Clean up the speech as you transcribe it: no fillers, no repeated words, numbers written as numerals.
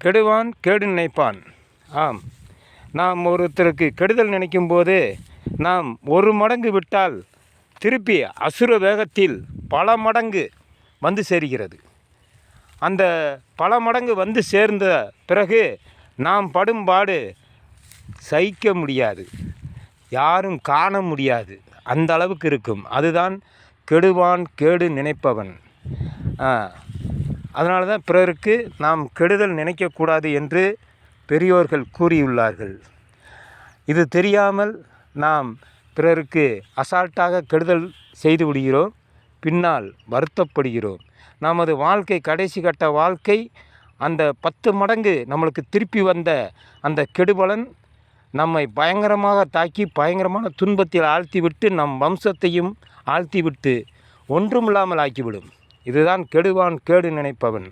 கெடுவான் கேடு நினைப்பான். ஆம், நாம் ஒருத்தருக்கு கெடுதல் நினைக்கும் போது நாம் ஒரு மடங்கு விட்டால் திருப்பி அசுர வேகத்தில் பல மடங்கு வந்து சேர்கிறது. அந்த பல மடங்கு வந்து சேர்ந்த பிறகு நாம் படும் பாடு சகிக்க முடியாது, யாரும் காண முடியாது, அந்த அளவுக்கு இருக்கும். அதுதான் கெடுவான் கேடு நினைப்பவன். அதனால தான் பிறருக்கு நாம் கெடுதல் நினைக்கக்கூடாது என்று பெரியோர்கள் கூறியுள்ளார்கள். இது தெரியாமல் நாம் பிறருக்கு அசால்ட்டாக கெடுதல் செய்து விடுகிறோம், பின்னால் வருத்தப்படுகிறோம். நமது வாழ்க்கை, கடைசி கட்ட வாழ்க்கை, அந்த 10 மடங்கு நம்மளுக்கு திருப்பி வந்த அந்த கெடுபலன் நம்மை பயங்கரமாக தாக்கி பயங்கரமான துன்பத்தில் ஆழ்த்திவிட்டு நம் வம்சத்தையும் ஆழ்த்திவிட்டு ஒன்றுமில்லாமல் ஆக்கிவிடும். இதுதான் கெடுவான் கேடு நினைப்பவன்.